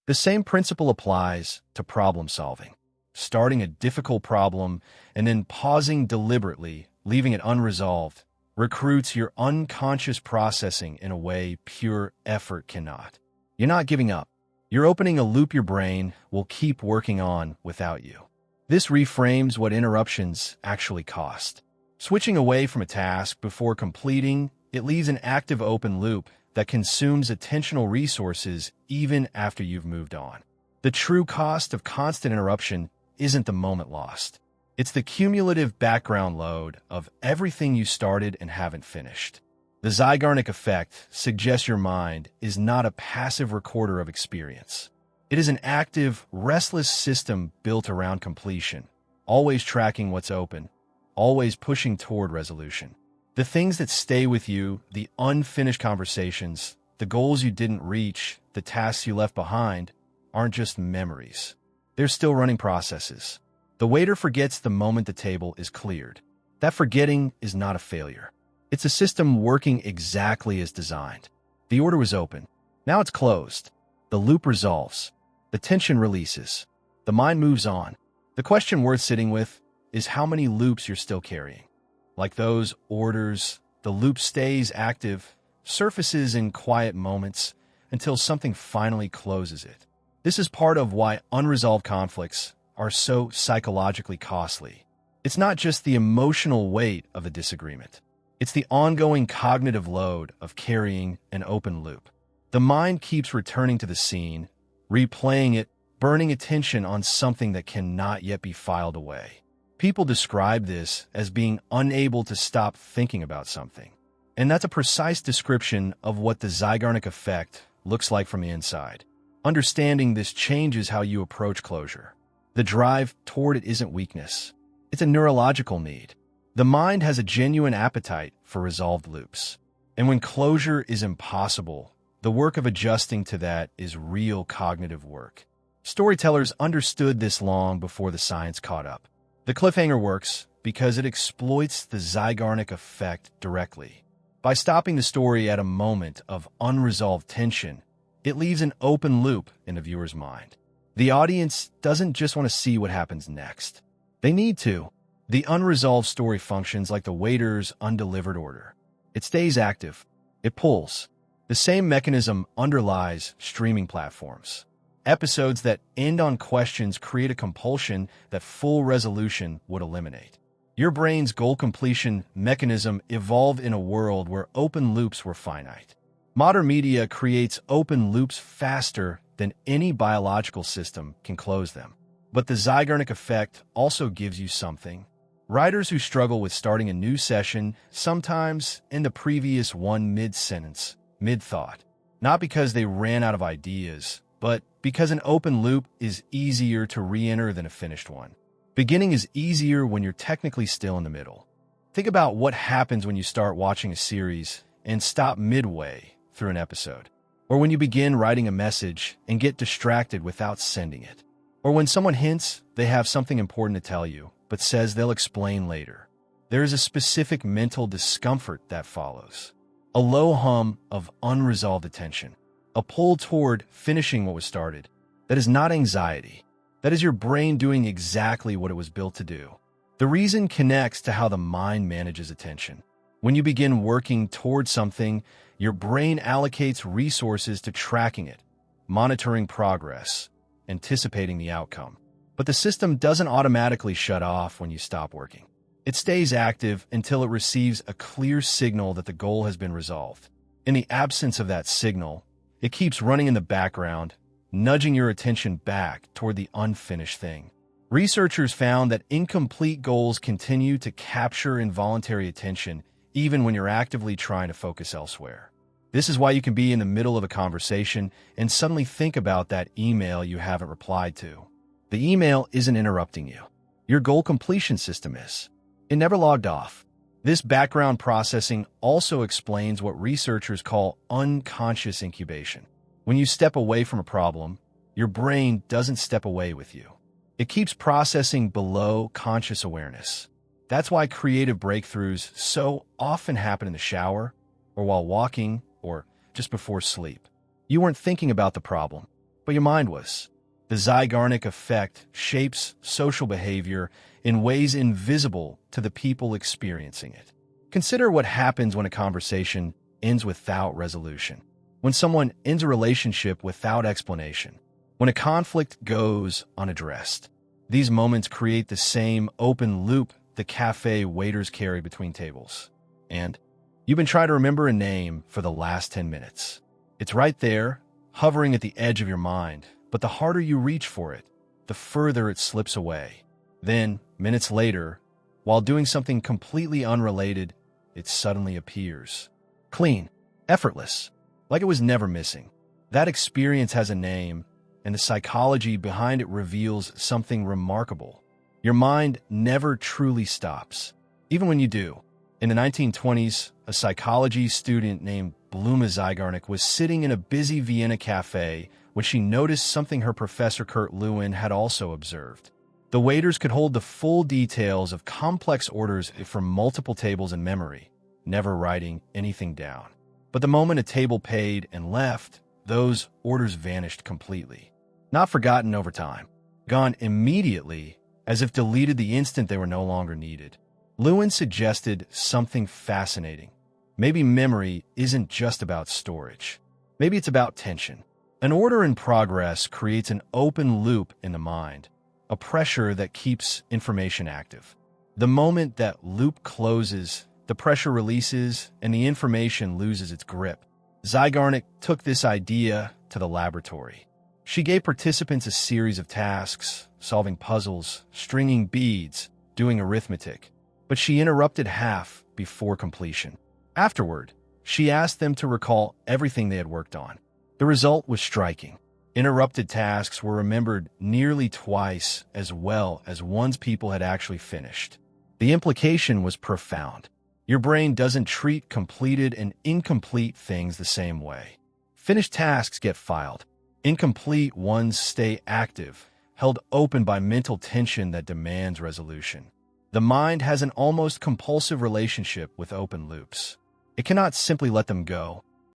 The same principle applies to problem solving. Starting a difficult problem and then pausing deliberately, leaving it unresolved, recruits your unconscious processing in a way pure effort cannot. You're not giving up. You're opening a loop your brain will keep working on without you. This reframes what interruptions actually cost. Switching away from a task before completing, it leaves an active open loop that consumes attentional resources even after you've moved on. The true cost of constant interruption isn't the moment lost. It's the cumulative background load of everything you started and haven't finished. The Zeigarnik effect suggests your mind is not a passive recorder of experience. It is an active, restless system built around completion, always tracking what's open, always pushing toward resolution. The things that stay with you, the unfinished conversations, the goals you didn't reach, the tasks you left behind, aren't just memories. They're still running processes. The waiter forgets the moment the table is cleared. That forgetting is not a failure. It's a system working exactly as designed. The order was open. Now it's closed. The loop resolves. The tension releases. The mind moves on. The question worth sitting with is how many loops you're still carrying. Like those orders, the loop stays active, surfaces in quiet moments until something finally closes it. This is part of why unresolved conflicts are so psychologically costly. It's not just the emotional weight of a disagreement. It's the ongoing cognitive load of carrying an open loop. The mind keeps returning to the scene, replaying it, burning attention on something that cannot yet be filed away. People describe this as being unable to stop thinking about something. And that's a precise description of what the Zeigarnik effect looks like from the inside. Understanding this changes how you approach closure. The drive toward it isn't weakness. It's a neurological need. The mind has a genuine appetite for resolved loops. And when closure is impossible, the work of adjusting to that is real cognitive work. Storytellers understood this long before the science caught up. The cliffhanger works because it exploits the Zeigarnik effect directly. By stopping the story at a moment of unresolved tension, it leaves an open loop in the viewer's mind. The audience doesn't just want to see what happens next. They need to. The unresolved story functions like the waiter's undelivered order. It stays active. It pulls. The same mechanism underlies streaming platforms. Episodes that end on questions create a compulsion that full resolution would eliminate. Your brain's goal completion mechanism evolved in a world where open loops were finite. Modern media creates open loops faster than any biological system can close them. But the Zeigarnik effect also gives you something. Writers who struggle with starting a new session sometimes end the previous one mid-sentence, mid-thought. Not because they ran out of ideas, but because an open loop is easier to re-enter than a finished one. Beginning is easier when you're technically still in the middle. Think about what happens when you start watching a series and stop midway through an episode. Or when you begin writing a message and get distracted without sending it. Or when someone hints they have something important to tell you, but says they'll explain later. There is a specific mental discomfort that follows. A low hum of unresolved attention. A pull toward finishing what was started. That is not anxiety. That is your brain doing exactly what it was built to do. The reason connects to how the mind manages attention. When you begin working toward something, your brain allocates resources to tracking it, monitoring progress, anticipating the outcome. But the system doesn't automatically shut off when you stop working. It stays active until it receives a clear signal that the goal has been resolved. In the absence of that signal, it keeps running in the background, nudging your attention back toward the unfinished thing. Researchers found that incomplete goals continue to capture involuntary attention even when you're actively trying to focus elsewhere. This is why you can be in the middle of a conversation and suddenly think about that email you haven't replied to. The email isn't interrupting you. Your goal completion system is. It never logged off. This background processing also explains what researchers call unconscious incubation. When you step away from a problem, your brain doesn't step away with you. It keeps processing below conscious awareness. That's why creative breakthroughs so often happen in the shower, or while walking, or just before sleep. You weren't thinking about the problem. but your mind was. The Zeigarnik effect shapes social behavior in ways invisible to the people experiencing it. Consider what happens when a conversation ends without resolution, when someone ends a relationship without explanation, when a conflict goes unaddressed. These moments create the same open loop the cafe waiters carry between tables. And you've been trying to remember a name for the last 10 minutes. It's right there, hovering at the edge of your mind, but the harder you reach for it, the further it slips away. Then, minutes later, while doing something completely unrelated, it suddenly appears. Clean, effortless, like it was never missing. That experience has a name, and the psychology behind it reveals something remarkable. Your mind never truly stops, even when you do. In the 1920s, a psychology student named Bluma Zeigarnik was sitting in a busy Vienna cafe when she noticed something her professor Kurt Lewin had also observed. The waiters could hold the full details of complex orders from multiple tables in memory, never writing anything down. But the moment a table paid and left, those orders vanished completely. Not forgotten over time, gone immediately, as if deleted the instant they were no longer needed. Lewin suggested something fascinating. Maybe memory isn't just about storage. Maybe it's about tension. An order in progress creates an open loop in the mind, a pressure that keeps information active. The moment that loop closes, the pressure releases and the information loses its grip. Zeigarnik took this idea to the laboratory. She gave participants a series of tasks, solving puzzles, stringing beads, doing arithmetic. But she interrupted half before completion. Afterward, she asked them to recall everything they had worked on. The result was striking. Interrupted tasks were remembered nearly twice as well as ones people had actually finished. The implication was profound. Your brain doesn't treat completed and incomplete things the same way. Finished tasks get filed. Incomplete ones stay active, held open by mental tension that demands resolution. The mind has an almost compulsive relationship with open loops. It cannot simply let them go.